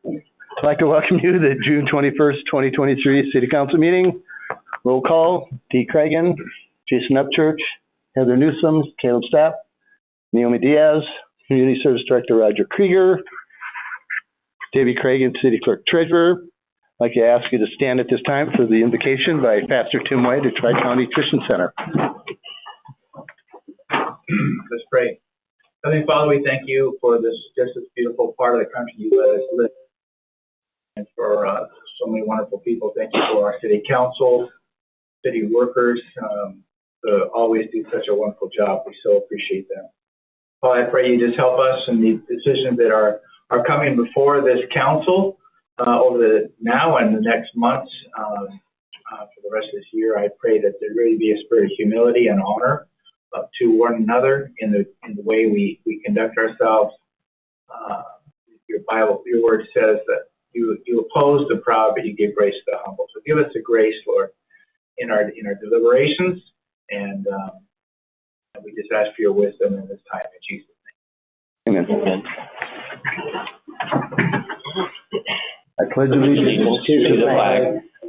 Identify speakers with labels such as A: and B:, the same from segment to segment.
A: I'd like to welcome you to the June 21st, 2023 City Council meeting. Roll call, Dee Craigan, Jason Upchurch, Heather Newsom, Caleb Stapp, Naomi Diaz, Community Service Director Roger Krieger, Davey Craigan, City Clerk Treasurer. I'd like to ask you to stand at this time for the invocation by Pastor Tim White at Tri-County Christian Center.
B: Let's pray. Heavenly Father, we thank you for this beautiful part of the country you let us live, and for so many wonderful people. Thank you for our city council, city workers, who always do such a wonderful job. We so appreciate them. Father, I pray you just help us in the decisions that are coming before this council over the now and the next months for the rest of this year. I pray that there really be a spirit of humility and honor to one another in the way we conduct ourselves. Your Bible, your word says that you oppose the proud, but you give grace to the humble. So give us the grace, Lord, in our deliberations, and we just ask for your wisdom in this time in Jesus' name.
A: Amen. I pledge allegiance
C: to the flag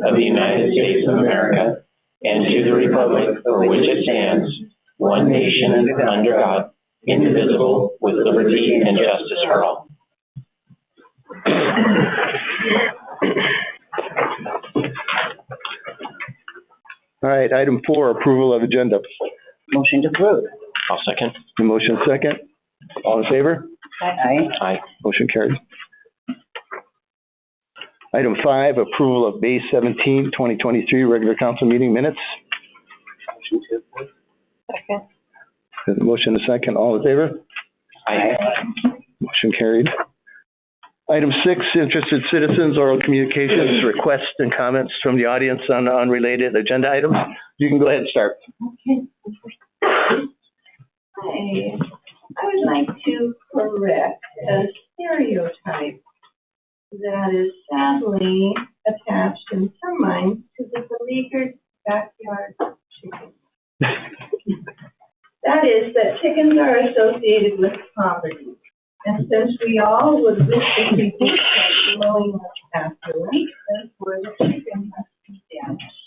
C: of the United States of America and to the republic for which it stands, one nation under God, indivisible, with liberty and justice for all.
A: All right, item 4, approval of agenda.
D: Motion to approve.
C: I'll second.
A: The motion second. All in favor?
D: Aye.
C: Aye.
A: Motion carried. Item 5, approval of May 17, 2023 regular council meeting minutes.
D: Motion to approve. Second.
A: The motion is second. All in favor?
C: Aye.
A: Motion carried. Item 6, interested citizens, oral communications, requests and comments from the audience on unrelated agenda items. You can go ahead and start.
E: Okay. I would like to correct a stereotype that is sadly attached in some minds to the beleaguered backyard chicken. That is that chickens are associated with poverty. And since we all would wish to see things like growing up affluent, therefore the chicken must be damaged.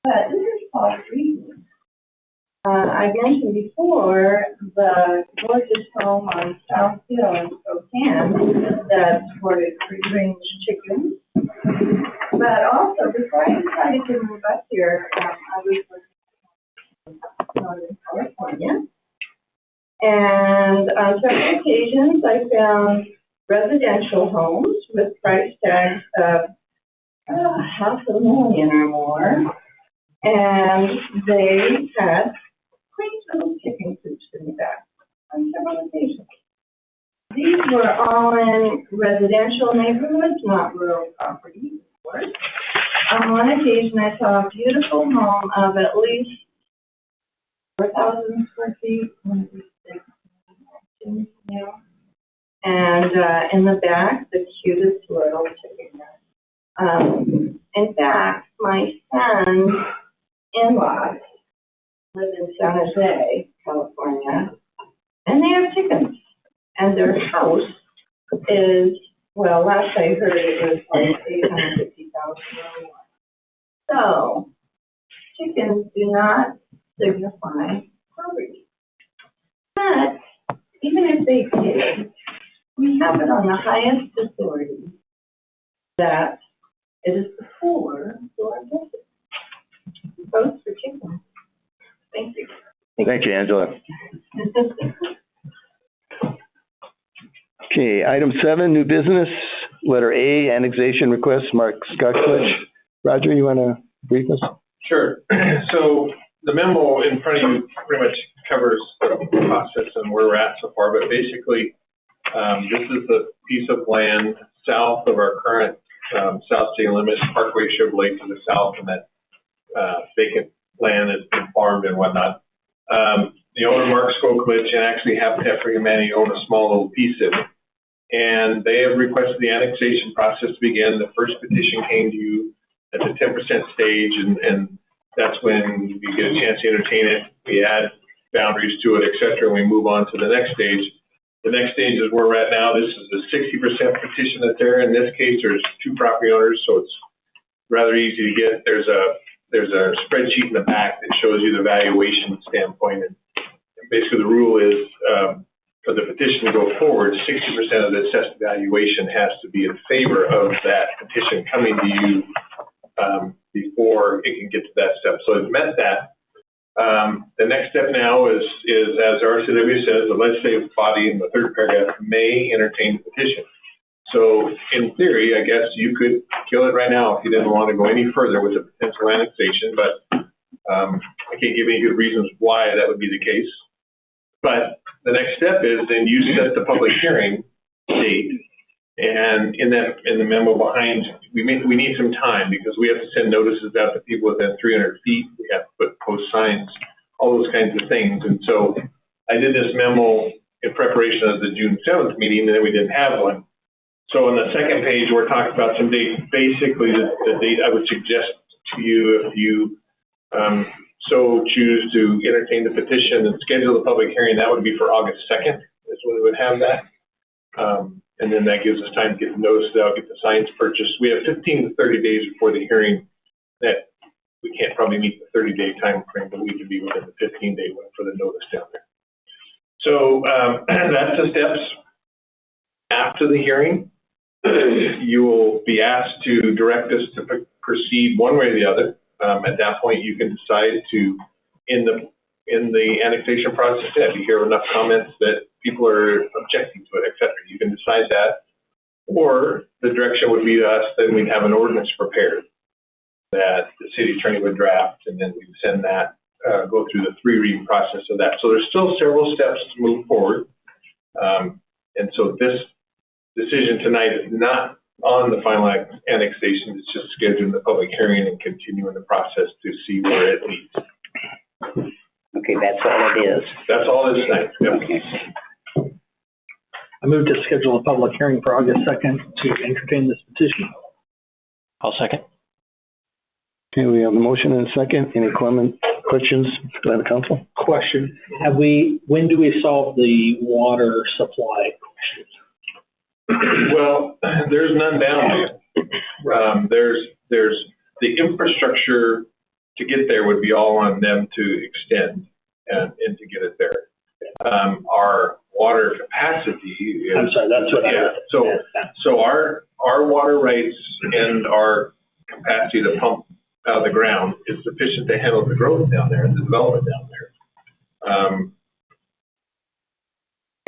E: But this is false reason. I mentioned before the gorgeous home on South Hill in Spokane that supported free-range chickens. But also, before I decided to move up here, I was working in Northern California. And on several occasions, I found residential homes with price tags of $500,000 or more. And they had quaint little chicken coops in the back on several occasions. These were all in residential neighborhoods, not rural properties, of course. On one occasion, I saw a beautiful home of at least 4,000 square feet, and in the back, the cutest little chicken house. In fact, my son's in-laws live in San Jose, California, and they have chickens. And their house is, well, last I heard it was like $850,000 or more. So, chickens do not signify poverty. But even if they did, we have it on the highest authority that it is the poor who are blessed. Votes for chickens. Thank you.
A: Thank you, Angela. Okay, item 7, new business, letter A, annexation request, Mark Skocklitch. Roger, you want to brief us?
F: Sure. So the memo in front of you pretty much covers the process and where we're at so far, but basically this is the piece of land south of our current South City limits, Parkway Chevrolet to the south, and that vacant land has been farmed and whatnot. The owner, Mark Skocklitch, and actually Habitat for Humanity own a small little piece of it. And they have requested the annexation process to begin. The first petition came to you at the 10% stage, and that's when you get a chance to entertain it. We add boundaries to it, et cetera, and we move on to the next stage. The next stage is where we're at now. This is the 60% petition that's there. In this case, there's 2 property owners, so it's rather easy to get. There's a spreadsheet in the back that shows you the valuation standpoint. And basically the rule is, for the petition to go forward, 60% of the assessed valuation has to be in favor of that petition coming to you before it can get to that step. So it's met that. The next step now is as RCW says, the legislative body in the 3rd paragraph may entertain the petition. So in theory, I guess you could kill it right now if you didn't want to go any further with a potential annexation, but I can't give any good reasons why that would be the case. But the next step is then you set the public hearing date, and in the memo behind, we need some time because we have to send notices out to people within 300 feet. We have to post signs, all those kinds of things. And so I did this memo in preparation of the June 7th meeting, and then we didn't have one. So on the second page, we're talking about some dates. Basically, the date I would suggest to you, if you so choose to entertain the petition and schedule the public hearing, that would be for August 2nd is when we would have that. And then that gives us time to get the notices out, get the signs purchased. We have 15 to 30 days before the hearing. That we can't probably meet the 30-day time frame, but we can be within the 15-day one for the notice down there. So that's the steps. After the hearing, you will be asked to direct us to proceed one way or the other. At that point, you can decide to, in the annexation process, if you hear enough comments that people are objecting to it, et cetera, you can decide that. Or the direction would be to us, then we'd have an ordinance prepared that the city attorney would draft, and then we'd send that, go through the 3-reading process of that. So there's still several steps to move forward. And so this decision tonight is not on the final annexation. It's just scheduling the public hearing and continuing the process to see where it leads.
D: Okay, that's all it is.
F: That's all this tonight. Yep.
D: Okay.
G: I move to schedule a public hearing for August 2nd to entertain this petition.
C: I'll second.
A: Okay, we have a motion and a second. Any questions by the council?
G: Question, when do we solve the water supply question?
F: Well, there's none down there. There's the infrastructure to get there would be all on them to extend and to get it there. Our water capacity is,
G: I'm sorry, that's what
F: so our water rights and our capacity to pump out of the ground is sufficient to handle the growth down there and the development down there.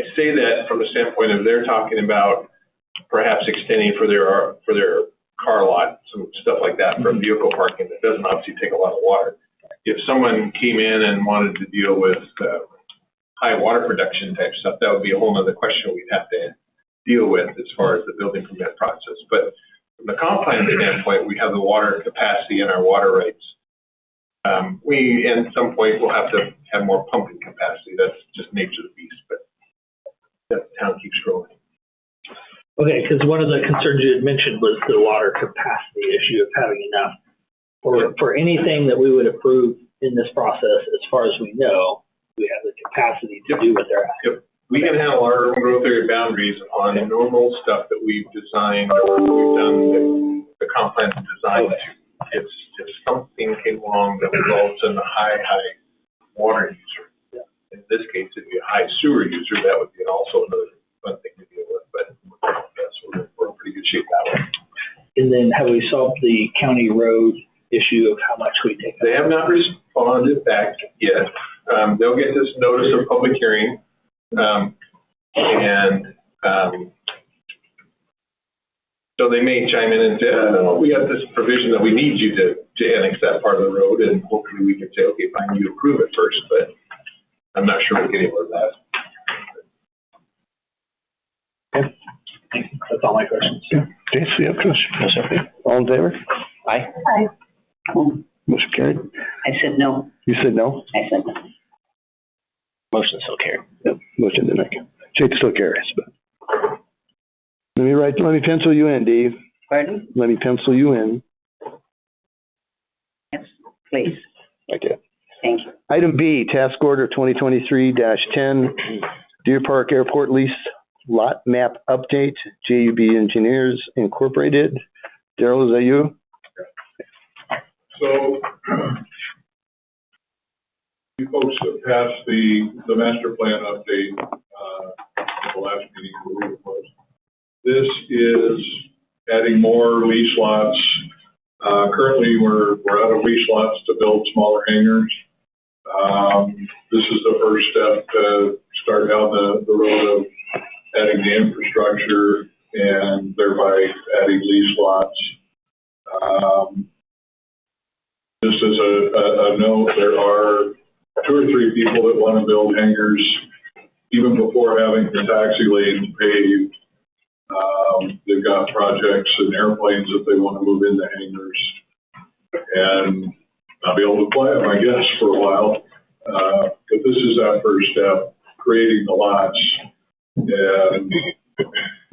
F: I say that from the standpoint of they're talking about perhaps extending for their car lot, some stuff like that for vehicle parking that doesn't obviously take a lot of water. If someone came in and wanted to deal with high water production type stuff, that would be a whole other question we'd have to deal with as far as the building permit process. But from the comp plan standpoint, we have the water capacity and our water rights. We, at some point, will have to have more pumping capacity. That's just nature of the beast, but that town keeps growing.
G: Okay, because one of the concerns you had mentioned was the water capacity issue of having enough. For anything that we would approve in this process, as far as we know, we have the capacity to do what they're asking.
F: Yep. We can handle our own growth area boundaries on normal stuff that we've designed or we've done the comp plan designed to. If something came along that results in a high water user, in this case, it'd be a high sewer user, that would be also another fun thing to deal with. But yes, we're in pretty good shape that way.
G: And then have we solved the county road issue of how much we take?
F: They have not responded back yet. They'll get this notice of public hearing, so they may chime in and say, oh, we got this provision that we need you to annex that part of the road, and hopefully we can say, okay, fine, you approve it first, but I'm not sure we'll get anywhere with that.
G: Okay. Thank you. That's all my questions.
A: Jason, you have a question?
C: No, sir.
A: All in favor?
C: Aye.
D: Oh,
A: Motion carried.
D: I said no.
A: You said no?
D: I said no.
C: Motion still carried.
A: Yep, motion denied. Jake still carries, but. Let me pencil you in, Dave.
D: Pardon?
A: Let me pencil you in.
D: Yes, please.
A: Okay.
D: Thank you.
A: Item B, task order 2023-10, Deer Park Airport lease lot map update, JUB Engineers Incorporated. Daryl, is that you?
H: So, you folks have passed the master plan update, the last meeting, I believe it was. This is adding more lease lots. Currently, we're out of lease lots to build smaller hangars. This is the first step to start down the road of adding the infrastructure and thereby adding lease lots. Just as a note, there are 2 or 3 people that want to build hangars even before having the taxi lanes paved. They've got projects and airplanes that they want to move into hangars and not be able to fly them, I guess, for a while. But this is that first step, creating the lots and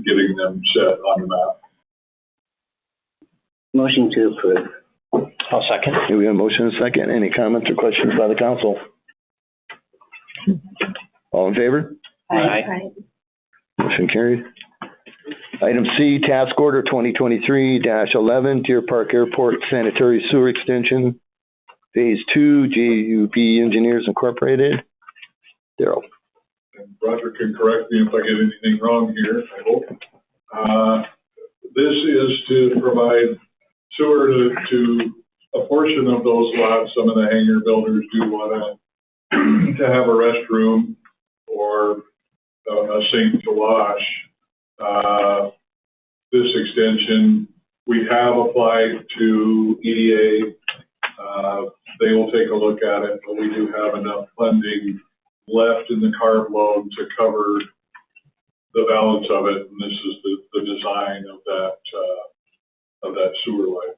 H: getting them set on the map.
D: Motion to approve.
C: I'll second.
A: Okay, we have a motion and a second. Any comments or questions by the council? All in favor?
C: Aye.
A: Motion carried. Item C, Task Order 2023-11, Deer Park Airport Sanitary Sewer Extension, Phase 2, JUB Engineers Incorporated. Daryl.
H: And Roger can correct me if I get anything wrong here, I hope. This is to provide sewer to a portion of those lots. Some of the hangar builders do want to have a restroom or a sink to wash. This extension, we have applied to EDA. They will take a look at it, but we do have enough funding left in the CARB loan to cover the balance of it, and this is the design of that sewer line.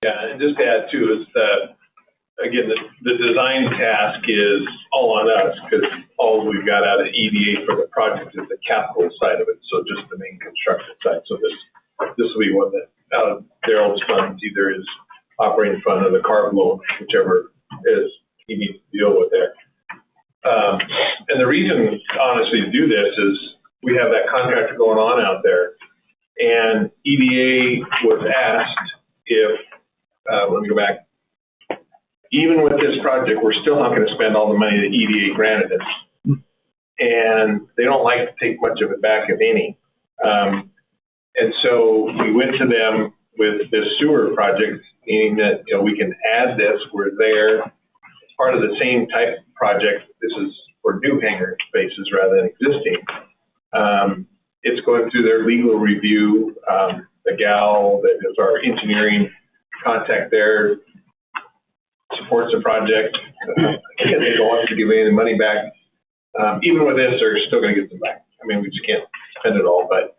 F: Yeah, and just to add too, is that, again, the design task is all on us, because all we've got out of EDA for the project is the capital side of it, so just the main construction side. So this will be one that, out of Daryl's funds, either is operating fund or the CARB loan, whichever is he needs to deal with there. And the reason, honestly, to do this is we have that contractor going on out there, and EDA was asked if, let me go back, even with this project, we're still not going to spend all the money that EDA granted us. And they don't like to take much of it back, if any. And so we went to them with this sewer project, meaning that, you know, we can add this, we're there. It's part of the same type of project. This is for new hangar spaces rather than existing. It's going through their legal review. The gal that is our engineering contact there supports the project. Again, they don't want to give any of the money back. Even with this, they're still going to get them back. I mean, we just can't spend it all, but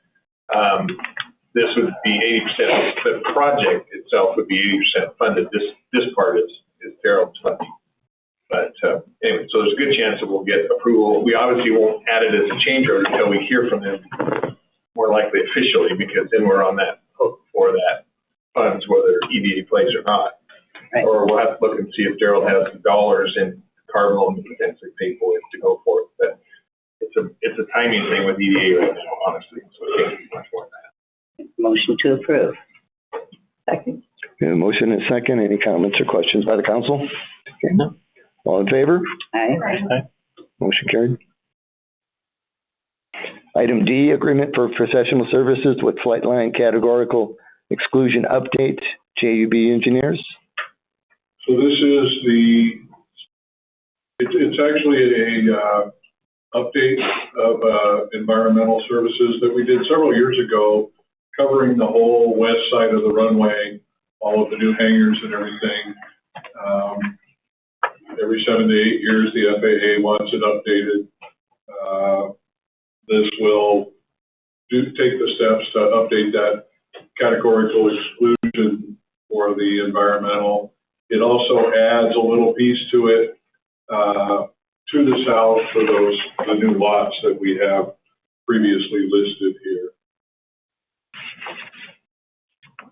F: this would be 80%. The project itself would be 80% funded. This part is Daryl's funding. But anyway, so there's a good chance that we'll get approval. We obviously won't add it as a change order until we hear from them, more likely officially, because then we're on that hook for that funds, whether EDA plays or not.
D: Right.
F: Or we'll have to look and see if Daryl has the dollars in CARB loan to potentially pay for it to go for it. But it's a timing thing with EDA right now, honestly, so it can't be much more than that.
D: Motion to approve. Second.
A: We have a motion and a second. Any comments or questions by the council? Okay. All in favor?
D: Aye.
A: Motion carried. Item D, Agreement for Professional Services with Flightline Categorical Exclusion Update, JUB Engineers.
H: So this is it's actually a update of environmental services that we did several years ago, covering the whole west side of the runway, all of the new hangars and everything. Every 7 to 8 years, the FAA wants it updated. This will take the steps to update that categorical exclusion for the environmental. It also adds a little piece to it to the south for the new lots that we have previously listed here.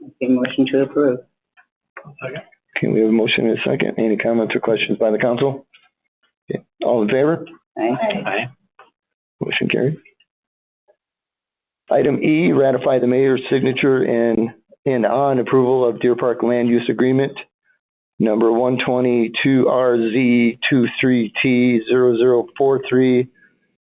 D: Okay, motion to approve.
A: Okay, we have a motion and a second. Any comments or questions by the council? Okay. All in favor?
D: Aye.
C: Aye.
A: Motion carried. Item E, ratify the mayor's signature in on approval of Deer Park Land Use Agreement number 122RZ23T0043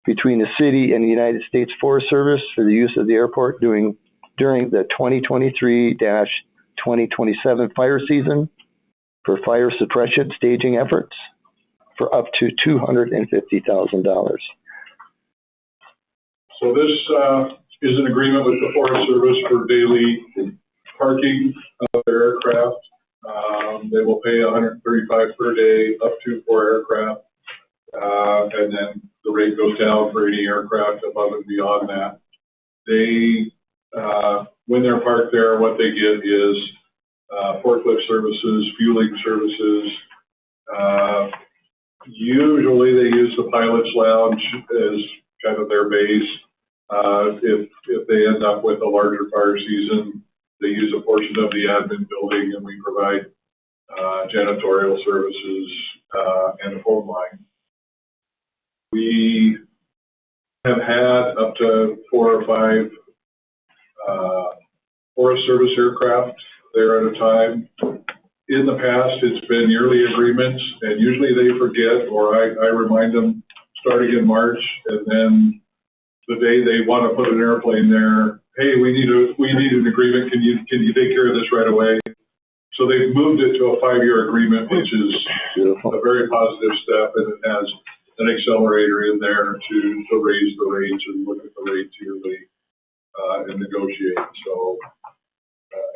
A: between the city and the United States Forest Service for the use of the airport during the 2023-2027 fire season for fire suppression staging efforts for up to $250,000.
H: So this is an agreement with the Forest Service for daily parking of their aircraft. They will pay $135 per day, up to 4 aircraft. And then the rate goes down for any aircraft above and beyond that. They, when they're parked there, what they get is forklift services, fueling services. Usually they use the pilot's lounge as kind of their base. If they end up with a larger fire season, they use a portion of the admin building, and we provide janitorial services and a phone line. We have had up to 4 or 5 Forest Service aircraft there at a time. In the past, it's been yearly agreements, and usually they forget, or I remind them starting in March, and then the day they want to put an airplane there, hey, we need an agreement. Can you take care of this right away? So they've moved it to a 5-year agreement, which is a very positive step, and it has an accelerator in there to raise the rates and look at the rates yearly and negotiate. So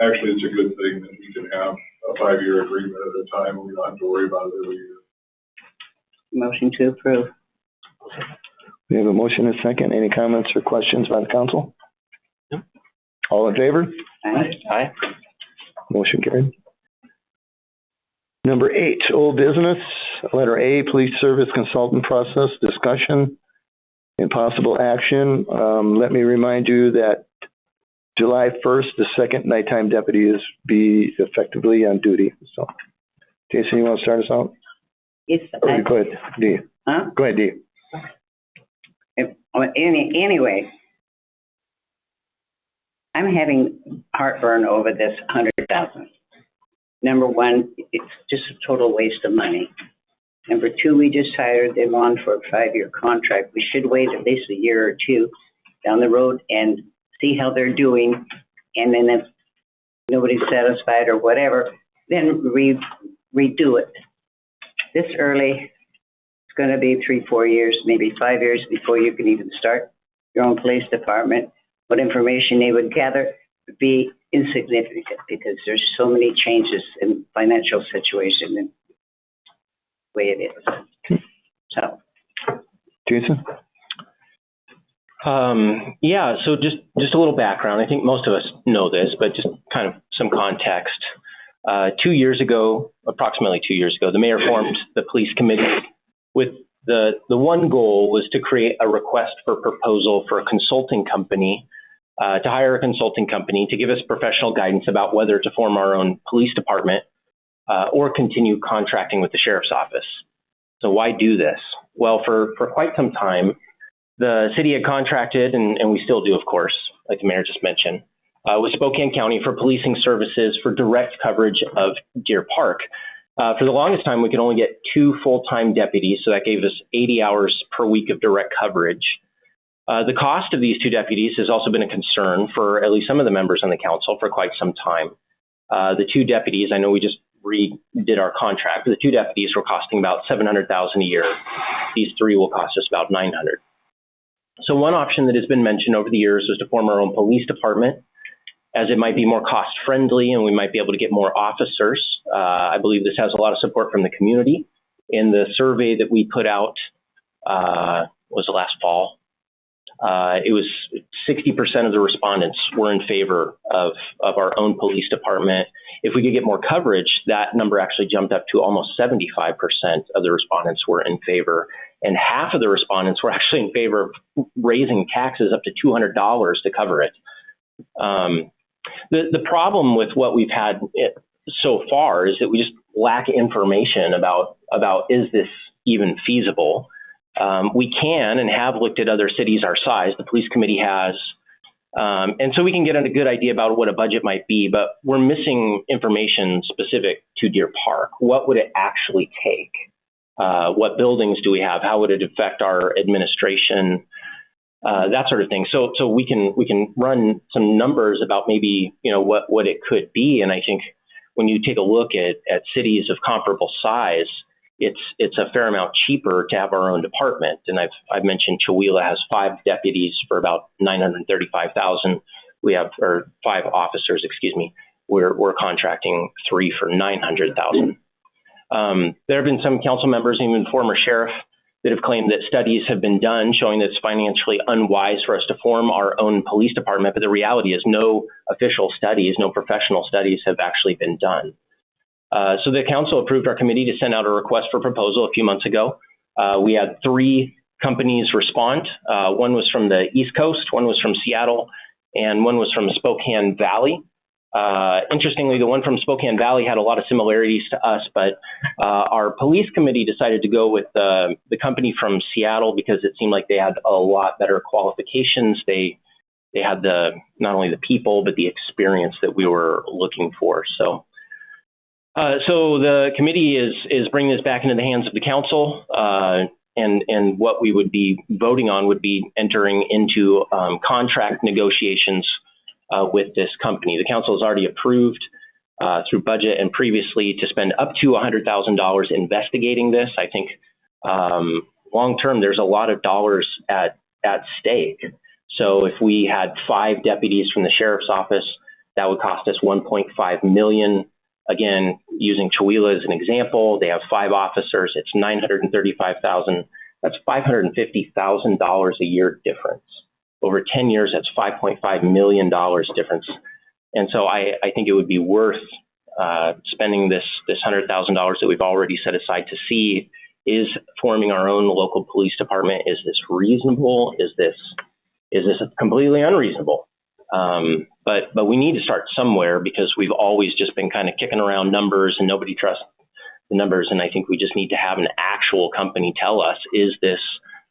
H: actually, it's a good thing that we can have a 5-year agreement at a time, and we don't have to worry about it every year.
D: Motion to approve.
A: We have a motion and a second. Any comments or questions by the council? No. All in favor?
D: Aye.
C: Aye.
A: Motion carried. Number 8, old business. Letter A, police service consultant process discussion and possible action. Let me remind you that July 1st, the second nighttime deputy is be effectively on duty. So, Jason, you want to start us out?
D: Yes.
A: Go ahead, Dee.
D: Huh?
A: Go ahead, Dee.
D: Anyway, I'm having heartburn over this $100,000. Number one, it's just a total waste of money. Number two, we just hired them on for a 5-year contract. We should wait at least a year or two down the road and see how they're doing. And then if nobody's satisfied or whatever, then redo it. This early, it's going to be 3-4 years, maybe 5 years before you can even start your own police department. What information they would gather would be insignificant because there's so many changes in financial situation and the way it is. So,
A: Jason?
C: Yeah, so just a little background. I think most of us know this, but just kind of some context. 2 years ago, approximately 2 years ago, the mayor formed the police committee with the one goal was to create a request for proposal for a consulting company, to hire a consulting company to give us professional guidance about whether to form our own police department or continue contracting with the sheriff's office. So why do this? Well, for quite some time, the city had contracted, and we still do, of course, like the mayor just mentioned, with Spokane County for policing services for direct coverage of Deer Park. For the longest time, we could only get 2 full-time deputies, so that gave us 80 hours per week of direct coverage. The cost of these 2 deputies has also been a concern for at least some of the members on the council for quite some time. The 2 deputies, I know we just redid our contract, but the 2 deputies were costing about $700,000 a year. These 3 will cost us about $900,000. So one option that has been mentioned over the years is to form our own police department, as it might be more cost-friendly and we might be able to get more officers. I believe this has a lot of support from the community. In the survey that we put out, was last fall, it was 60% of the respondents were in favor of our own police department. If we could get more coverage, that number actually jumped up to almost 75% of the respondents were in favor. And half of the respondents were actually in favor of raising taxes up to $200 to cover it. The problem with what we've had so far is that we just lack information about is this even feasible? We can and have looked at other cities our size. The police committee has. And so we can get a good idea about what a budget might be, but we're missing information specific to Deer Park. What would it actually take? What buildings do we have? How would it affect our administration? That sort of thing. So we can run some numbers about maybe, what it could be. And I think when you take a look at cities of comparable size, it's a fair amount cheaper to have our own department. And I've mentioned Chewelah has 5 deputies for about $935,000. We have, or 5 officers, excuse me. We're contracting 3 for $900,000. There have been some council members, even former sheriff, that have claimed that studies have been done showing that it's financially unwise for us to form our own police department. But the reality is no official studies, no professional studies have actually been done. So the council approved our committee to send out a request for proposal a few months ago. We had 3 companies respond. One was from the East Coast, one was from Seattle, and one was from Spokane Valley. Interestingly, the one from Spokane Valley had a lot of similarities to us, but our police committee decided to go with the company from Seattle because it seemed like they had a lot better qualifications. They had not only the people, but the experience that we were looking for. So the committee is bringing this back into the hands of the council, and what we would be voting on would be entering into contract negotiations with this company. The council has already approved through budget and previously to spend up to $100,000 investigating this. I think long term, there's a lot of dollars at stake. So if we had 5 deputies from the sheriff's office, that would cost us $1.5 million. Again, using Chewelah as an example, they have 5 officers. It's $935,000. That's $550,000 a year difference. Over 10 years, that's $5.5 million difference. And so I think it would be worth spending this $100,000 that we've already set aside to see, is forming our own local police department, is this reasonable? Is this completely unreasonable? But we need to start somewhere, because we've always just been kind of kicking around numbers and nobody trusts the numbers. And I think we just need to have an actual company tell us, is this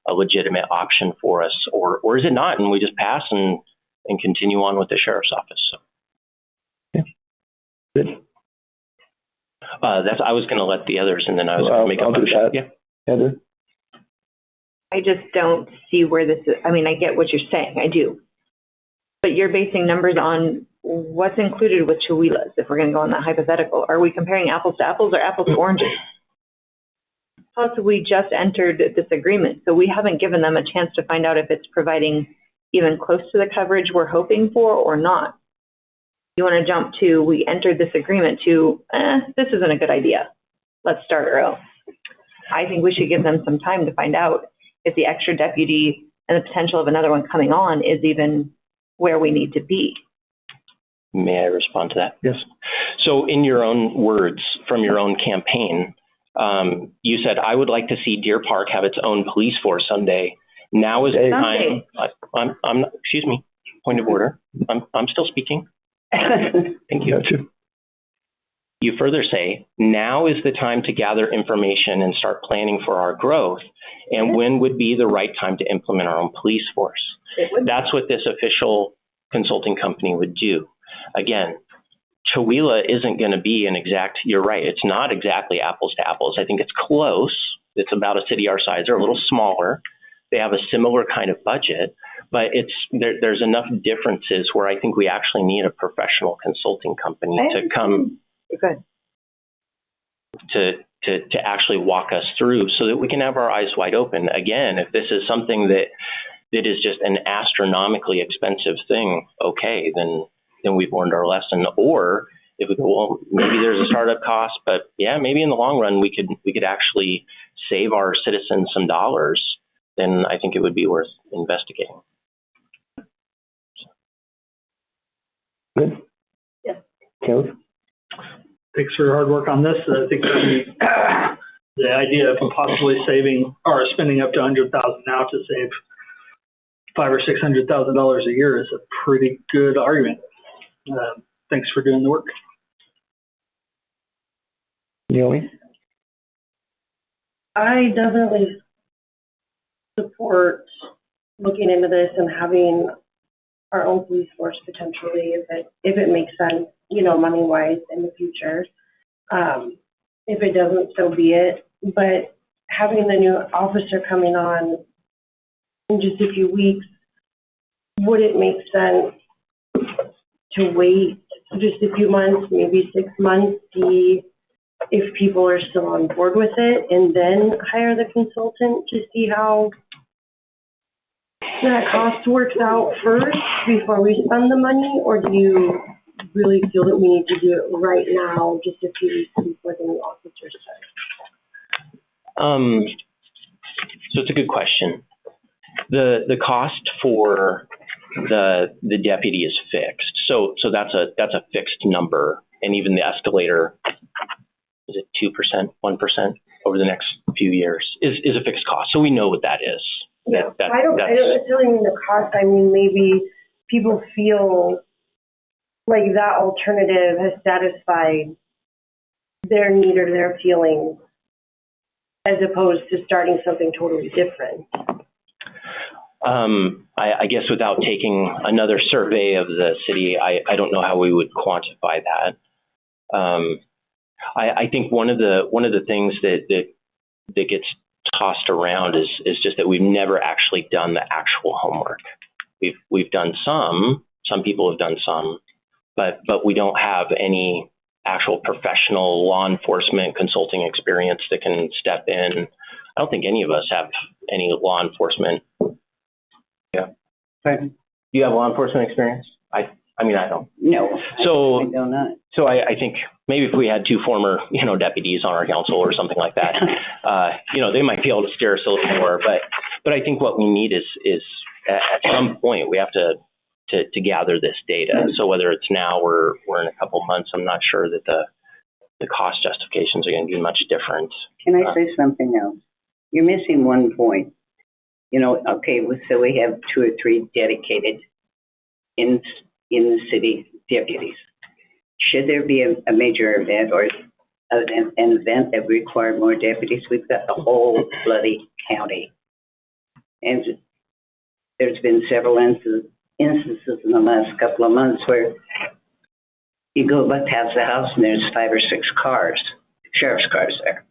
C: a legitimate option for us, or is it not? And we just pass and continue on with the sheriff's office. So.
A: Yeah. Good.
C: I was going to let the others, and then I was going to make a motion. Yeah.
A: Heather?
I: I just don't see where this is. I mean, I get what you're saying. I do. But you're basing numbers on what's included with Chewelah, if we're going to go on that hypothetical. Are we comparing apples to apples or apples to oranges? Plus, we just entered this agreement, so we haven't given them a chance to find out if it's providing even close to the coverage we're hoping for or not. You want to jump to, we entered this agreement, to, this isn't a good idea. Let's start our own. I think we should give them some time to find out if the extra deputy and the potential of another one coming on is even where we need to be.
C: May I respond to that?
A: Yes.
C: So in your own words, from your own campaign, you said, I would like to see Deer Park have its own police force someday. Now is the time. I'm excuse me, point of order. I'm still speaking. Thank you.
A: Gotcha.
C: You further say, now is the time to gather information and start planning for our growth. And when would be the right time to implement our own police force? That's what this official consulting company would do. Again, Chewelah isn't going to be an exact, you're right, it's not exactly apples to apples. I think it's close. It's about a city our size. They're a little smaller. They have a similar kind of budget, but there's enough differences where I think we actually need a professional consulting company to come to actually walk us through so that we can have our eyes wide open. Again, if this is something that is just an astronomically expensive thing, okay, then we've learned our lesson. Or if we go, well, maybe there's a startup cost, but yeah, maybe in the long run we could actually save our citizens some dollars, then I think it would be worth investigating.
A: Good.
I: Yeah.
A: Caleb?
G: Thanks for your hard work on this. I think the idea of possibly saving or spending up to $100,000 now to save $500,000 or $600,000 a year is a pretty good argument. Thanks for doing the work.
A: Naomi?
E: I definitely
J: support looking into this and having our own police force potentially, if it makes sense, money-wise in the future. If it doesn't, so be it. But having the new officer coming on in just a few weeks, would it make sense to wait just a few months, maybe 6 months, see if people are still on board with it, and then hire the consultant to see how that cost works out first before we spend the money? Or do you really feel that we need to do it right now, just a few weeks before the new officer starts?
C: So it's a good question. The cost for the deputy is fixed. So that's a fixed number, and even the escalator, is it 2%, 1% over the next few years is a fixed cost. So we know what that is.
J: Yeah, I don't necessarily mean the cost. I mean, maybe people feel like that alternative has satisfied their need or their feelings, as opposed to starting something totally different.
C: I guess without taking another survey of the city, I don't know how we would quantify that. I think one of the things that gets tossed around is just that we've never actually done the actual homework. We've done some people have done some, but we don't have any actual professional law enforcement consulting experience that can step in. I don't think any of us have any law enforcement. Yeah. Do you have law enforcement experience? I mean, I don't.
D: No,
C: So
D: I do not.
C: So I think maybe if we had two former, deputies on our council or something like that, they might be able to steer us a little more. But I think what we need is at some point we have to gather this data. So whether it's now or in a couple months, I'm not sure that the cost justifications are going to be much different.
D: Can I say something else? You're missing one point. Okay, so we have 2 or 3 dedicated in the city deputies. Should there be a major event or an event that required more deputies, we've got the whole bloody county. And there's been several instances in the last couple of months where you go up past the house and there's 5 or 6 cars, sheriff's cars there.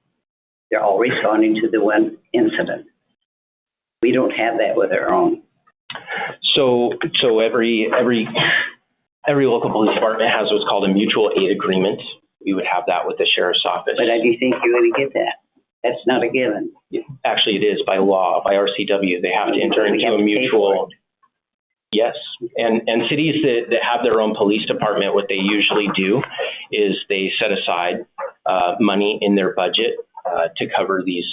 D: They're all responding to the one incident. We don't have that with our own.
C: So every local police department has what's called a mutual aid agreement. We would have that with the sheriff's office.
D: But I do think you would get that. That's not a given.
C: Actually, it is by law, by RCW. They have to enter into a mutual. Yes, and cities that have their own police department, what they usually do is they set aside money in their budget to cover these,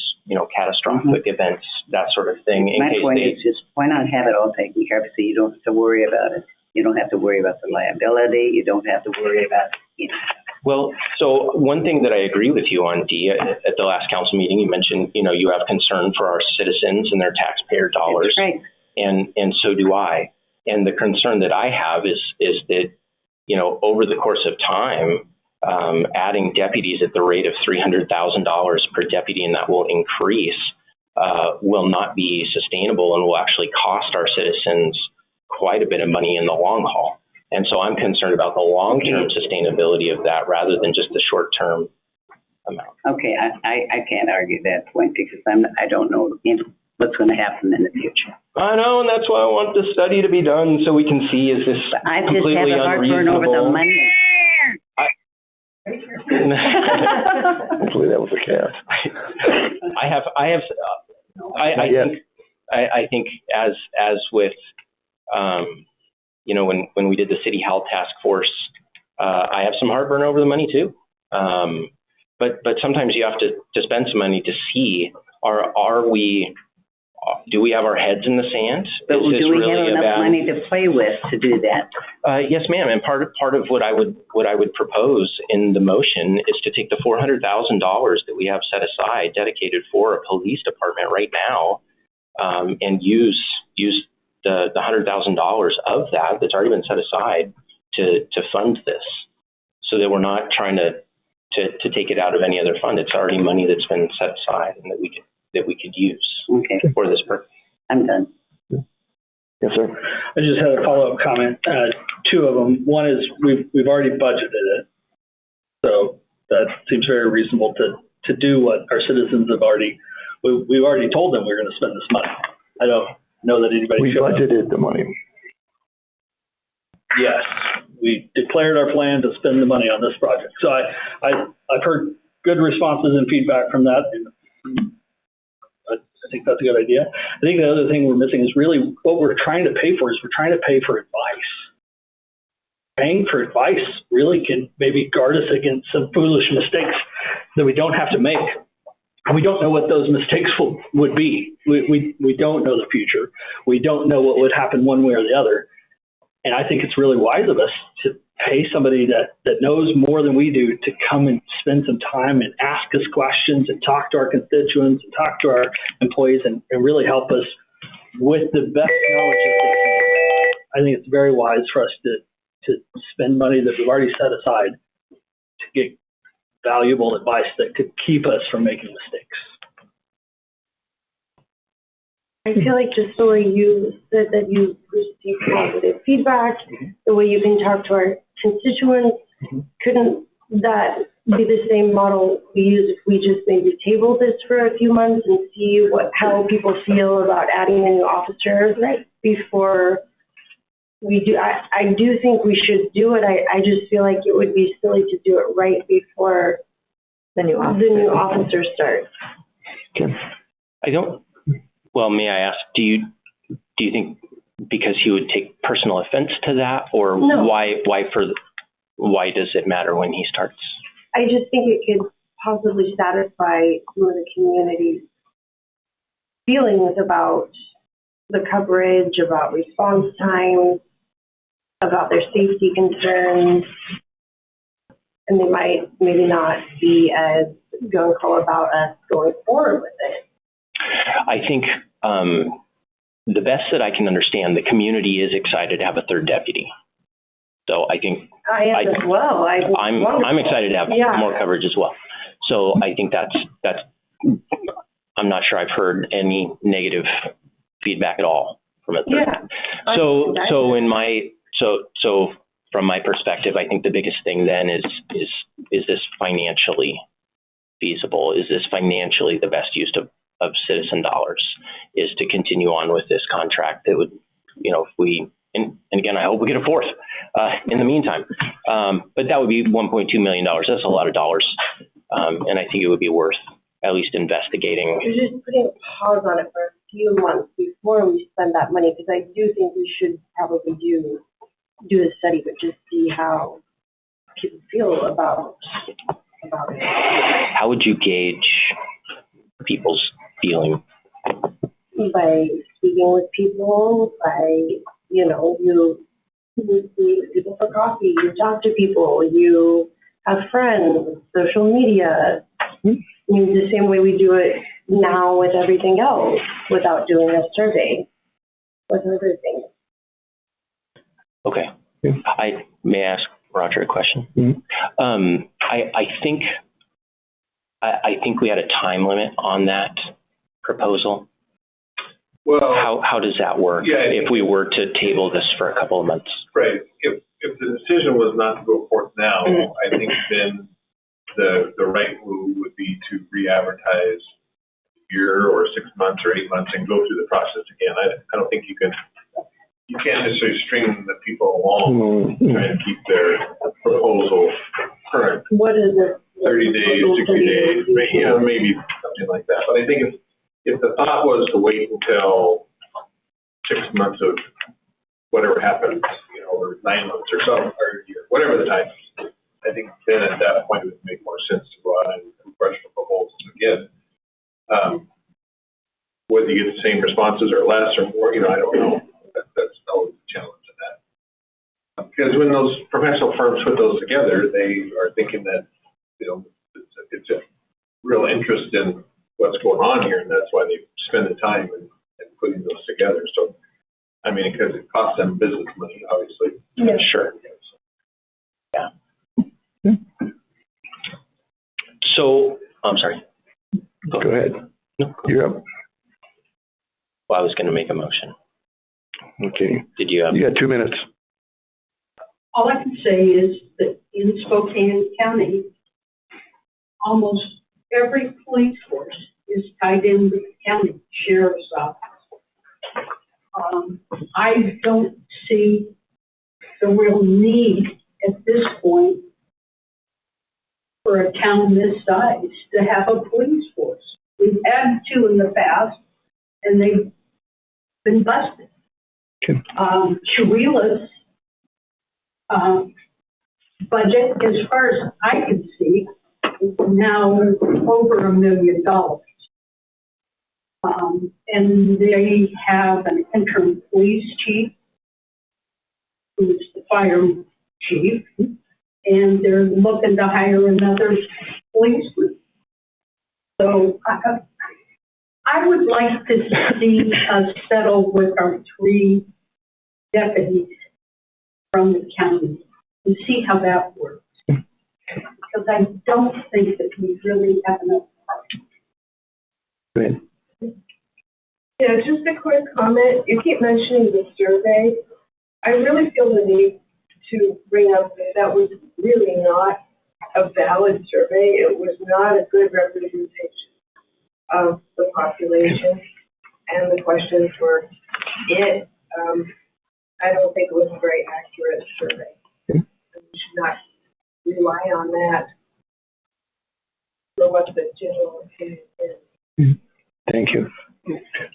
C: catastrophic events, that sort of thing.
D: My point is just, why not have it all taken care of so you don't have to worry about it? You don't have to worry about the liability. You don't have to worry about,
C: Well, so one thing that I agree with you on, Dee, at the last council meeting, you mentioned, you have concern for our citizens and their taxpayer dollars.
D: That's right.
C: And so do I. And the concern that I have is that, over the course of time, adding deputies at the rate of $300,000 per deputy, and that will increase, will not be sustainable and will actually cost our citizens quite a bit of money in the long haul. And so I'm concerned about the long-term sustainability of that rather than just the short-term amount.
D: Okay, I can't argue that point because I don't know what's going to happen in the future.
C: I know, and that's why I want the study to be done so we can see, is this
D: I just
C: completely
D: have a heartburn over the
C: unreasonable?
D: money.
A: Hopefully that was a cat.
C: I think as with, when we did the city health task force, I have some heartburn over the money too. But sometimes you have to spend some money to see, do we have our heads in the sand?
D: But do we have enough money to play with to do that?
C: Yes, ma'am. And part of what I would propose in the motion is to take the $400,000 that we have set aside, dedicated for a police department right now, and use the $100,000 of that's already been set aside to fund this, so that we're not trying to take it out of any other fund. It's already money that's been set aside and that we could use for this purpose.
D: I'm done.
A: Yes, sir.
G: I just had a follow-up comment, two of them. One is we've already budgeted it. So that seems very reasonable to do what our citizens have we've already told them we're going to spend this money. I don't know that anybody.
A: We budgeted the money.
G: Yes, we declared our plan to spend the money on this project. So I've heard good responses and feedback from that. And I think that's a good idea. I think the other thing we're missing is really what we're trying to pay for is we're trying to pay for advice. Paying for advice really can maybe guard us against some foolish mistakes that we don't have to make. We don't know what those mistakes would be. We don't know the future. We don't know what would happen one way or the other. And I think it's really wise of us to pay somebody that knows more than we do to come and spend some time and ask us questions and talk to our constituents and talk to our employees and really help us with the best knowledge that they can. I think it's very wise for us to spend money that we've already set aside to get valuable advice that could keep us from making mistakes.
J: I feel like just the way you said that you received positive feedback, the way you can talk to our constituents, couldn't that be the same model we use if we just maybe table this for a few months and see how people feel about adding a new officer before we do? I do think we should do it. I just feel like it would be silly to do it right before
I: The new
J: officer starts.
A: Okay.
C: Well, may I ask, do you think because he would take personal offense to that, or
J: No.
C: why does it matter when he starts?
J: I just think it could possibly satisfy some of the community's feelings about the coverage, about response times, about their safety concerns, and they might maybe not be as gung-ho about us going forward with it.
C: I think the best that I can understand, the community is excited to have a third deputy. So I think
J: I am as well.
C: I'm excited to have more coverage as well. So I think that's I'm not sure I've heard any negative feedback at all from it.
J: Yeah.
C: So from my perspective, I think the biggest thing then is this financially feasible? Is this financially the best use of citizen dollars? Is to continue on with this contract that would, if we, and again, I hope we get a fourth in the meantime. But that would be $1.2 million. That's a lot of dollars. And I think it would be worth at least investigating.
J: We're just putting a pause on it for a few months before we spend that money, because I do think we should probably do the study, but just see how people feel about it.
C: How would you gauge people's feeling?
J: By speaking with people, you meet people for coffee, you talk to people, you have friends, social media. I mean, the same way we do it now with everything else without doing a survey with other things.
C: Okay. I may ask Roger a question.
A: Mm-hmm.
C: I think we had a time limit on that proposal.
F: Well,
C: How does that work?
F: Yeah,
C: if we were to table this for a couple of months?
F: right. If the decision was not to go forth now, I think then the right move would be to re-advertise a year or 6 months or 8 months and go through the process again. I don't think you can't necessarily string the people along trying to keep their proposal current.
J: What is it?
F: 30 days, 60 days, maybe something like that. But I think if the thought was to wait until 6 months of whatever happens, or 9 months or something, or a year, whatever the time is, I think then at that point it would make more sense to go out and brush the proposals again. Whether you get the same responses or less or more, I don't know. That's always the challenge in that. Because when those professional firms put those together, they are thinking that, it's a real interest in what's going on here, and that's why they spend the time in putting those together. So, because it costs them business money, obviously.
J: Yeah.
C: Sure. Yeah. So, I'm sorry.
A: Go ahead. You're up.
C: Well, I was going to make a motion.
A: Okay,
C: Did you have?
A: you got 2 minutes.
K: All I can say is that in Spokane County, almost every police force is tied in with the county sheriff's office. I don't see the real need at this point for a town this size to have a police force. We've had two in the past, and they've been busted.
A: Okay.
K: Chihuahua's budget, as far as I can see, is now over $1 million. And they have an interim police chief, who's the fire chief, and they're looking to hire another policeman. So I would like to see us settle with our 3 deputies from the county and see how that works. Because I don't think that we really have enough.
A: Go ahead.
J: Yeah, just a quick comment. You keep mentioning the survey. I really feel the need to bring up that was really not a valid survey. It was not a good representation of the population, and the questions were it. I don't think it was a very accurate survey. We should not rely on that for what the general opinion is.
A: Thank you.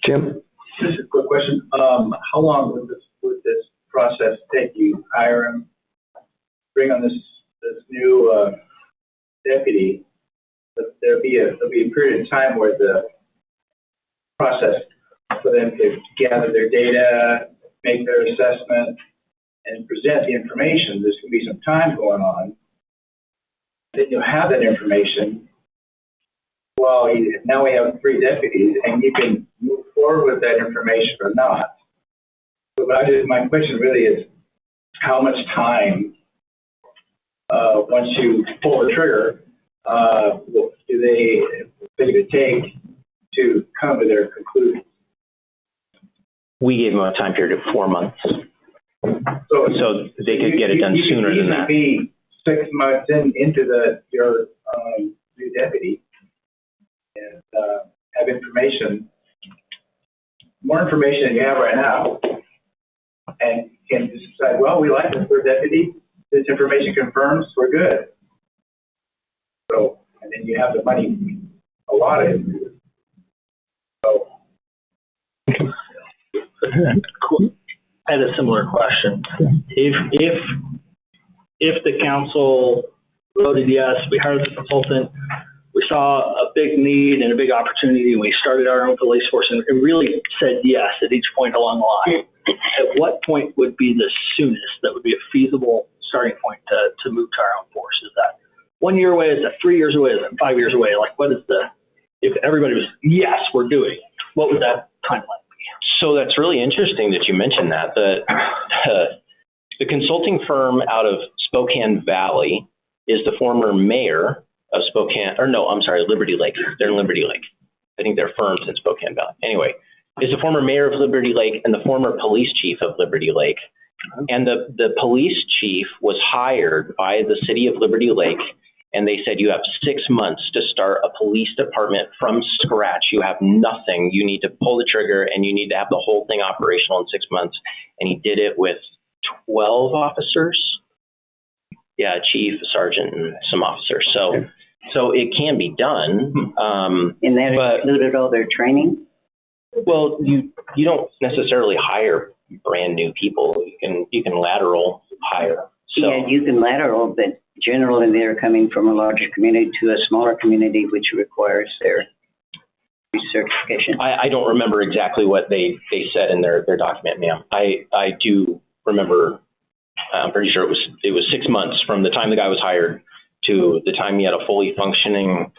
A: Jim?
B: Just a quick question. How long would this process take? You hire him, bring on this new deputy, but there'll be a period of time where the process for them to gather their data, make their assessment, and present the information. There's going to be some time going on. Then you'll have that information. Well, now we have 3 deputies, and you can move forward with that information or not. So my question really is, how much time, once you pull the trigger, do they take to come to their conclusion?
C: We gave them a time period of 4 months. So they could get it done sooner than that.
B: You could be 6 months into your new deputy and have information, more information than you have right now, and can just decide, well, we like this 3rd deputy. This information confirms we're good. So, and then you have the money allotted. So.
G: Cool. I had a similar question. If the council voted yes, we hired the consultant, we saw a big need and a big opportunity, and we started our own police force and really said yes at each point along the line, at what point would be the soonest that would be a feasible starting point to move to our own force? Is that 1 year away? Is that 3 years away? Is that 5 years away? Like, what is if everybody was, yes, we're doing, what would that timeline be?
C: So that's really interesting that you mentioned that. The consulting firm out of Spokane Valley is the former mayor of Liberty Lake. They're in Liberty Lake. I think their firm's in Spokane Valley. Anyway, is the former mayor of Liberty Lake and the former police chief of Liberty Lake. And the police chief was hired by the city of Liberty Lake, and they said, you have 6 months to start a police department from scratch. You have nothing. You need to pull the trigger, and you need to have the whole thing operational in 6 months. And he did it with 12 officers. Yeah, a chief, a sergeant, and some officers. So it can be done.
D: And that included all their training?
C: Well, you don't necessarily hire brand new people. You can lateral hire. So,
D: Yeah, you can lateral, but generally they're coming from a larger community to a smaller community, which requires their recertification.
C: I don't remember exactly what they said in their document, ma'am. I do remember. I'm pretty sure it was 6 months from the time the guy was hired to the time he had a fully functioning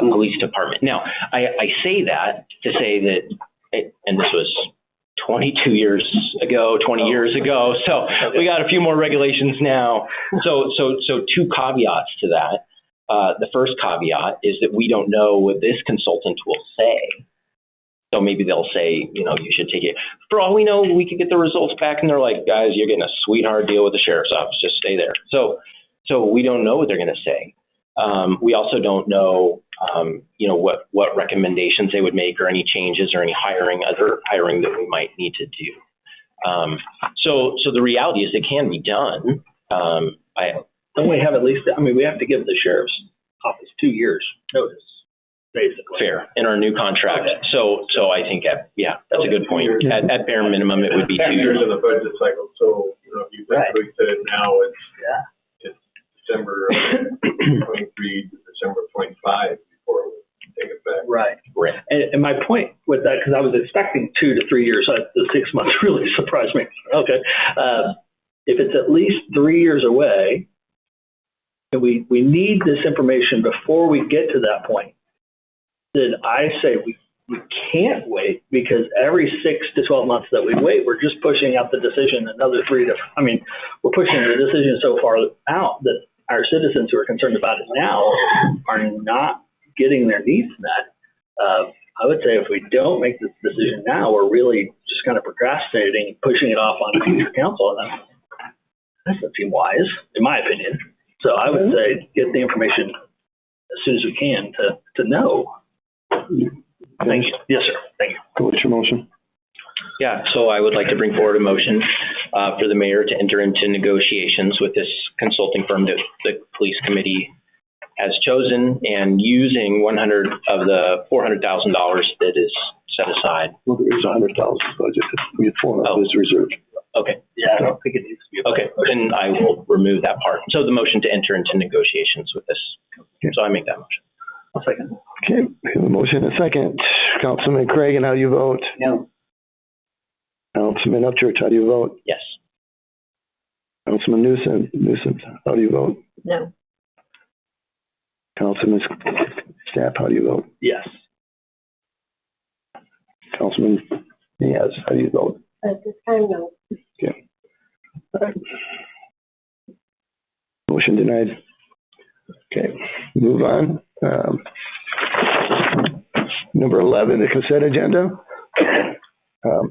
C: police department. Now, I say that to say that, and this was 22 years ago, 20 years ago. So we got a few more regulations now. So 2 caveats to that. The first caveat is that we don't know what this consultant will say. So maybe they'll say, you should take it. For all we know, we could get the results back and they're like, guys, you're getting a sweetheart deal with the sheriff's office. Just stay there. So we don't know what they're going to say. We also don't know, what recommendations they would make or any changes or any other hiring that we might need to do. So the reality is it can be done.
G: Don't we have at least, we have to give the sheriff's office 2 years notice, basically.
C: Fair in our new contract.
G: Okay.
C: So I think that's a good point. At bare minimum, it would be 2 years.
F: In the budget cycle, so, if you basically said it now, it's December of 23 to December of 25 before we take it back.
G: Right. And my point with that, because I was expecting 2 to 3 years, the 6 months really surprised me. Okay. If it's at least 3 years away, and we need this information before we get to that point, then I say we can't wait, because every 6 to 12 months that we wait, we're just pushing out the decision another we're pushing the decision so far out that our citizens who are concerned about it now are not getting their needs met. I would say if we don't make this decision now, we're really just kind of procrastinating and pushing it off on future council. And that doesn't seem wise, in my opinion. So I would say get the information as soon as we can to know. Thank you. Yes, sir. Thank you.
A: What's your motion?
C: Yeah, so I would like to bring forward a motion for the mayor to enter into negotiations with this consulting firm that the police committee has chosen, and using 100 of the $400,000 that is set aside.
A: Well, there is $100,000 budget. We have 400 is reserved.
C: Okay.
G: Yeah, I don't think it needs to be.
C: Okay, then I will remove that part. So the motion to enter into negotiations with this.
A: Okay.
C: So I make that motion.
G: I'll second.
A: Okay, we have a motion and a second. Councilman Craig, and how do you vote?
D: No.
A: Councilman Upchurch, how do you vote?
C: Yes.
A: Councilman Newsom, how do you vote?
I: No.
A: Councilman Stapp, how do you vote?
G: Yes.
A: Councilman Diaz, how do you vote?
J: At this time, no.
A: Okay. All right. Motion denied. Okay, move on. Number 11, the consent agenda.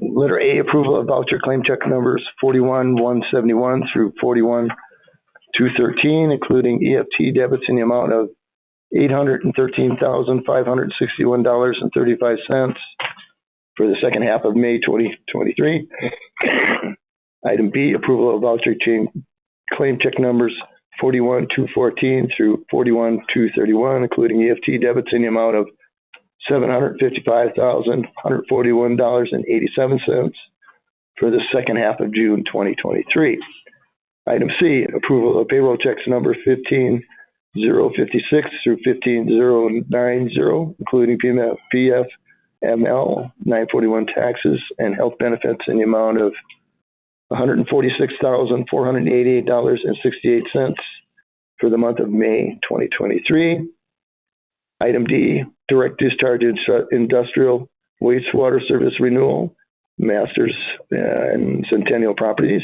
A: Letter A, approval of voucher claim check numbers 41-171 through 41-213, including EFT debits in the amount of $813,561.35 for the second half of May 2023. Item B, approval of voucher claim check numbers 41-214 through 41-231, including EFT debits in the amount of $755,141.87 for the second half of June 2023. Item C, approval of payroll checks number 15-056 through 15-090, including PF, ML, 941 taxes and health benefits in the amount of $146,488.68 for the month of May 2023. Item D, direct discharge industrial wastewater service renewal, Masters and Centennial Properties.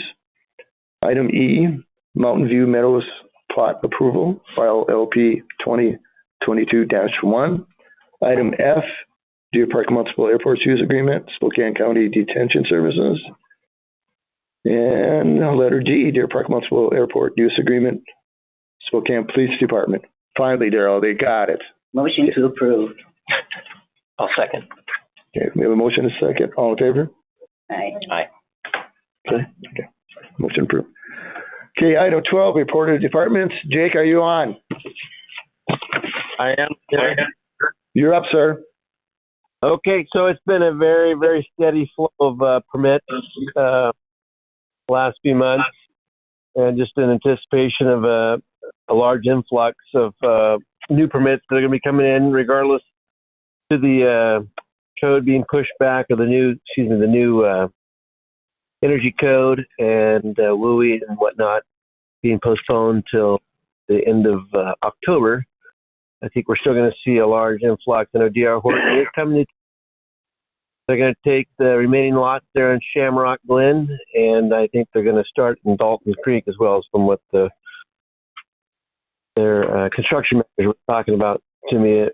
A: Item E, Mountain View Meadows plot approval, file LP 2022-1. Item F, Deer Park Municipal Airport Use Agreement, Spokane County Detention Services. And letter G, Deer Park Municipal Airport Use Agreement, Spokane Police Department. Finally, Daryl, they got it.
D: Motion to approve.
C: I'll second.
A: Okay, we have a motion and a second. All in favor?
D: Aye.
C: Aye.
A: Okay. Motion approved. Okay, item 12, reported departments. Jake, are you on?
L: I am.
A: You're up, sir.
L: Okay, so it's been a very, very steady flow of permits last few months, and just in anticipation of a large influx of new permits that are going to be coming in, regardless to the code being pushed back, or the new energy code and WUI and whatnot being postponed till the end of October. I think we're still going to see a large influx. I know D.R. Horton is coming. They're going to take the remaining lots there in Shamrock Glen, and I think they're going to start in Dalton Creek as well, as from what their construction managers were talking about to me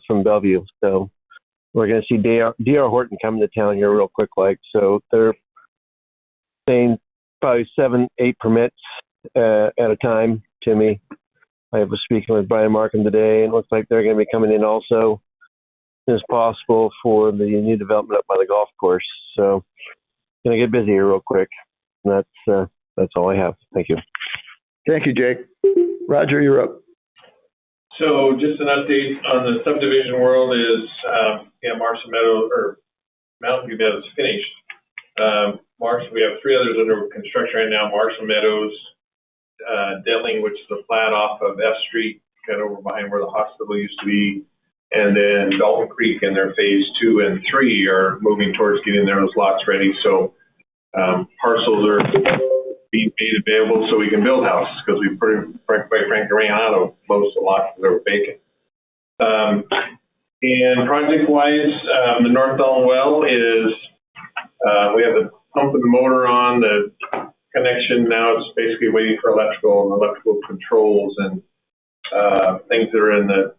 L: from Bellevue. So we're going to see D.R. Horton coming to town here real quick, so they're saying probably 7-8 permits at a time to me. I was speaking with Brian Markham today, and it looks like they're going to be coming in also as soon as possible for the new development up by the golf course. So, going to get busy here real quick. And that's all I have. Thank you.
A: Thank you, Jake. Roger, you're up.
F: So just an update on the subdivision world is, Marshall Meadows, or Mountain View Meadows finished. We have 3 others under construction right now. Marshall Meadows, Detling, which is the flat off of F Street, kind of over behind where the hospital used to be. And then Dalton Creek and their phase 2 and 3 are moving towards getting those lots ready. So, parcels are being made available so we can build houses, because we quite frankly ran out of most of the lots that were vacant. And project-wise, the North Elm well is, we have the pump and the motor on, the connection now it's basically waiting for electrical controls and things that are in the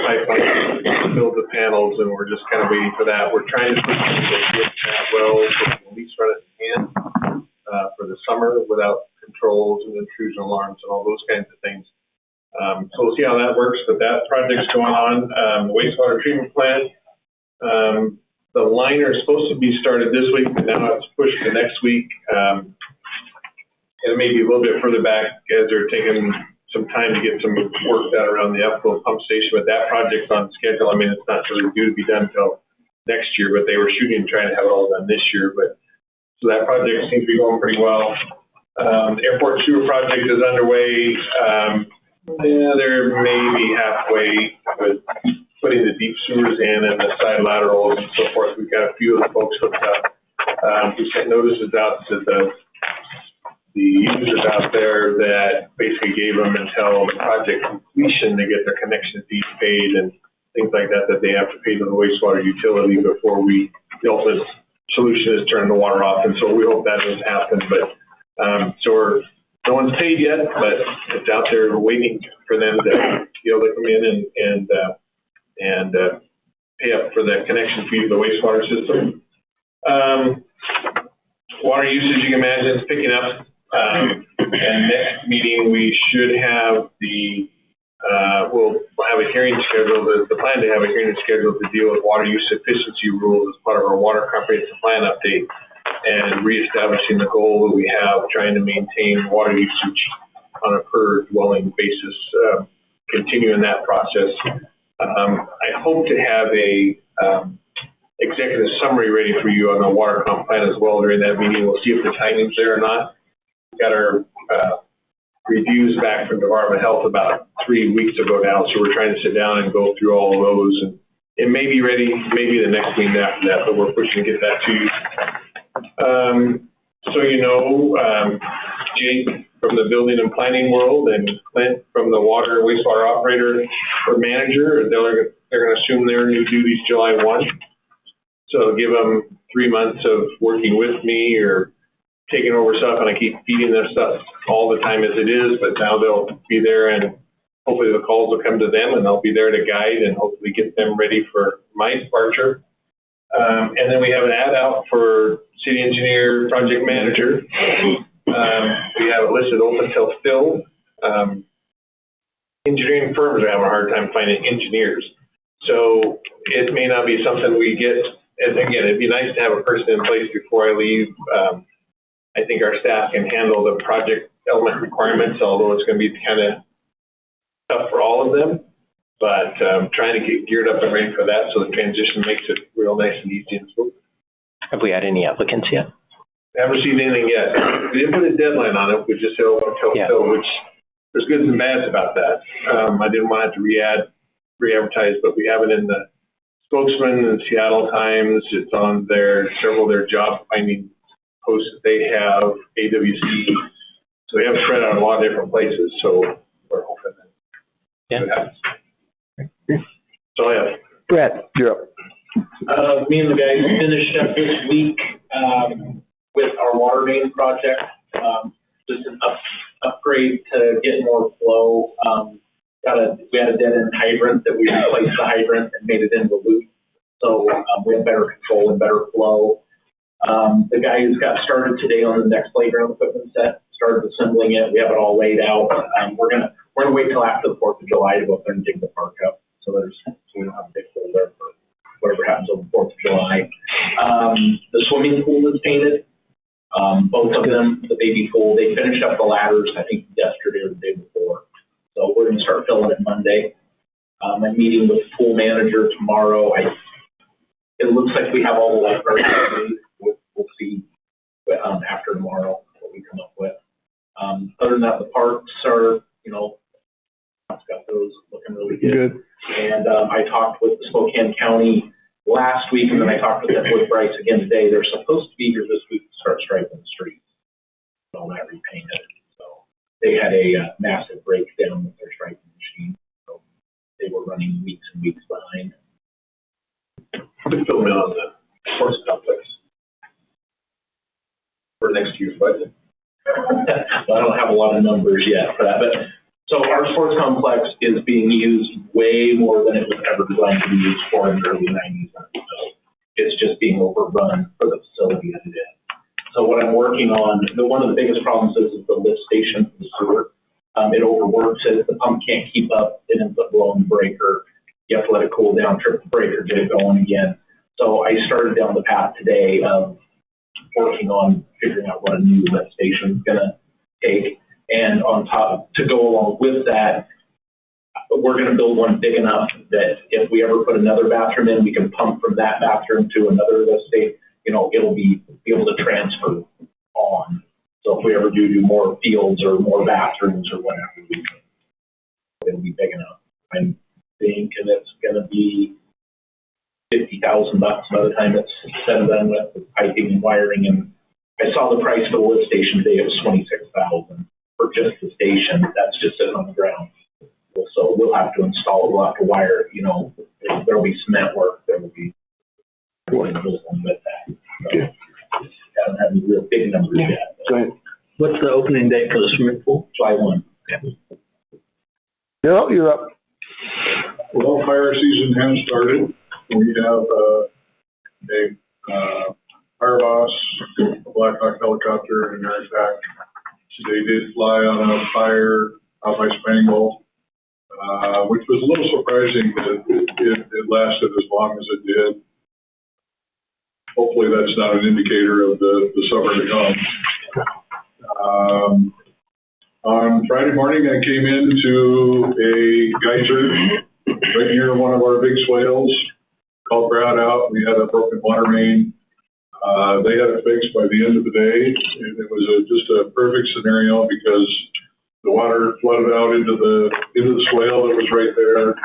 F: pipeline to build the panels, and we're just kind of waiting for that. We're trying to push that well so we can at least run it in for the summer without controls and intrusion alarms and all those kinds of things. So we'll see how that works, but that project's going on. The wastewater treatment plant, the liner is supposed to be started this week, but now it's pushed to next week. And maybe a little bit further back as they're taking some time to get some work done around the upflow pump station, but that project's on schedule. I mean, it's not really due to be done until next year, but they were shooting and trying to have it all done this year. But so that project seems to be going pretty well. The airport sewer project is underway. They're maybe halfway with putting the deep sewers in and the side laterals and so forth. We've got a few of the folks hooked up. We sent notices out to the users out there that basically gave them until the project completion to get their connection fees paid and things like that they have to pay to the wastewater utility before the ultimate solution is turning the water off. And so we hope that doesn't happen. But no one's paid yet, but it's out there waiting for them to be able to come in and pay up for the connection fee to the wastewater system. Water usage, you can imagine, is picking up. And next meeting, we should have we'll have a hearing scheduled, the plan to have a hearing scheduled to deal with water use efficiency rules as part of our water comprehensive plan update and reestablishing the goal that we have, trying to maintain water usage on a per dwelling basis, continuing that process. I hope to have a executive summary ready for you on the water comp plan as well during that meeting. We'll see if the timing's there or not. We got our reviews back from Department of Health about 3 weeks ago now, so we're trying to sit down and go through all of those, and it may be ready, maybe the next meeting after that, but we're pushing to get that to you. Jake from the building and planning world and Clint from the water and wastewater operator or manager, they're going to assume their new duties July 1. So give them 3 months of working with me or taking over stuff, and I keep feeding them stuff all the time as it is, but now they'll be there and hopefully the calls will come to them and they'll be there to guide and hopefully get them ready for my departure. And then we have an ad out for city engineer, project manager. We have it listed open till filled. Engineering firms are having a hard time finding engineers. So it may not be something we get, and again, it'd be nice to have a person in place before I leave. I think our staff can handle the project element requirements, although it's going to be kind of tough for all of them. But trying to get geared up and ready for that so the transition makes it real nice and easy and smooth.
C: Have we had any applicants yet?
F: Haven't received anything yet. We didn't put a deadline on it. We just said open till fill, which there's goods and bads about that. I didn't want to re-advertise, but we have it in the Spokesman and Seattle Times. It's on several of their job finding posts that they have, AWC. So we have it spread out in a lot of different places. So we're hoping that it happens. So yeah.
A: Brett, you're up.
B: Me and the guys finished up this week with our water main project. Just an upgrade to get more flow. We had a dead end hydrant that we replaced the hydrant and made it into a loop. So we have better control and better flow. The guys got started today on the next playground equipment set, started assembling it. We have it all laid out. We're gonna wait till after the 4th of July to go up there and dig the park up. So we don't have a big hole there for whatever happens on the 4th of July. The swimming pool is painted. Both of them, the baby pool, they finished up the ladders, I think yesterday or the day before. So we're gonna start filling it Monday. I'm meeting with the pool manager tomorrow. It looks like we have all the lifeguards. We'll see after tomorrow what we come up with. Other than that, the parks are, I've got those looking really good.
A: Good.
B: And I talked with Spokane County last week, and then I talked with Bryce again today. They're supposed to be here this week to start striping the streets. All that repainted. So they had a massive breakdown with their striping machine. So they were running weeks and weeks behind.
F: Fill me on the sports complex for next year's budget.
B: I don't have a lot of numbers yet for that, but so our sports complex is being used way more than it was ever designed to be used for in the early 90s. So it's just being overrun for the facility that it is. So what I'm working on, one of the biggest problems is the lift station for the sewer. It overworks it. The pump can't keep up. It ends up blowing the breaker. You have to let it cool down, trip the breaker, get it going again. So I started down the path today of working on figuring out what a new lift station is going to take. And on top, to go along with that, we're going to build one big enough that if we ever put another bathroom in, we can pump from that bathroom to another lift station. It'll be able to transfer on. So if we ever do more fields or more bathrooms or whatever, it'll be big enough. I'm thinking it's going to be $50,000 by the time it's said and done with the piping and wiring. And I saw the price for the lift station today. It was $26,000 for just the station. That's just sitting on the ground. So we'll have to install it. We'll have to wire it. There'll be cement work. There will be with that. So, haven't had any real big numbers yet.
A: Go ahead.
G: What's the opening date for the swimming pool?
B: July 1.
A: No, you're up.
H: Well, fire season has started. We have a fire boss, a Black Hawk helicopter, and an airpack. They did fly on a fire out by Spangle, which was a little surprising that it lasted as long as it did. Hopefully that's not an indicator of the summer to come. On Friday morning, I came into a geyser right near one of our big swales, called Brad out. We had a broken water main. They had it fixed by the end of the day. And it was just a perfect scenario because the water flooded out into the swale that was right there.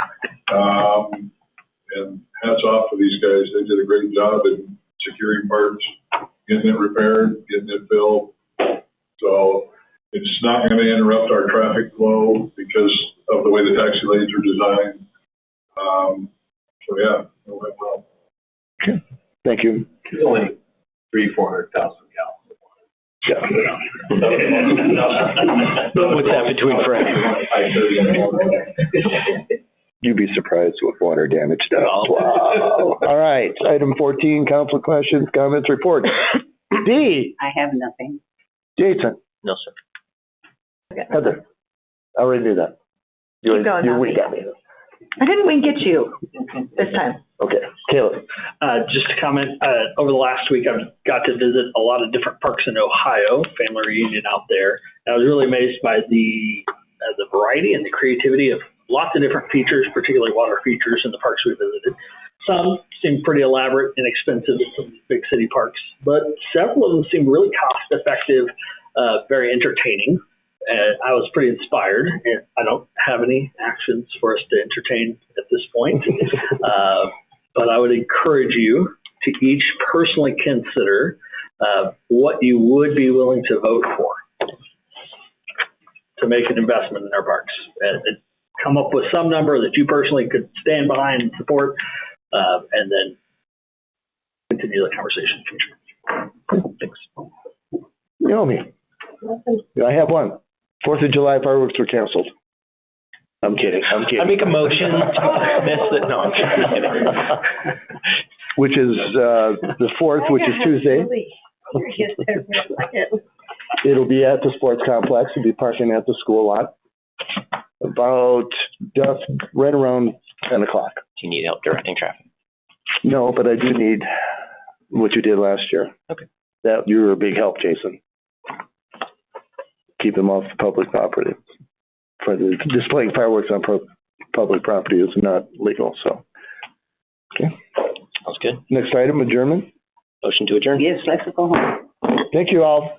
H: And hats off to these guys. They did a great job in securing parts, getting it repaired, getting it filled. So it's not going to interrupt our traffic flow because of the way the taxi lanes are designed. So yeah, no problem.
A: Okay. Thank you.
F: It's only 300,000-400,000 gallons.
L: What's that between friends?
A: You'd be surprised what water damage does. Wow. All right. Item 14, council questions, comments, reports. D.
D: I have nothing.
A: Jason.
L: No, sir.
A: Heather. I already knew that.
I: Keep going,
A: You
I: Bobby.
A: winked at me.
I: I didn't wink at you this time.
A: Okay. Caleb.
G: Just to comment, over the last week, I've got to visit a lot of different parks in Ohio, family reunion out there. And I was really amazed by the variety and the creativity of lots of different features, particularly water features in the parks we visited. Some seemed pretty elaborate and expensive in some big city parks, but several of them seemed really cost effective, very entertaining. And I was pretty inspired, and I don't have any actions for us to entertain at this point. But I would encourage you to each personally consider what you would be willing to vote for to make an investment in our parks. And come up with some number that you personally could stand behind and support, and then continue the conversation in the future. Thanks.
A: Naomi. I have one. 4th of July fireworks were canceled. I'm kidding.
C: I make a motion to dismiss the, no, I'm kidding.
A: Which is, the 4th, which is Tuesday. It'll be at the sports complex. It'll be parking at the school lot. About just right around 10 o'clock.
C: Do you need help directing traffic?
A: No, but I do need what you did last year.
C: Okay.
A: That, you were a big help, Jason. Keep them off public property. For the displaying fireworks on public property is not legal, so. Okay.
C: Sounds good.
A: Next item, adjournment.
C: Motion to adjourn?
D: Yes, let's go home.
A: Thank you all.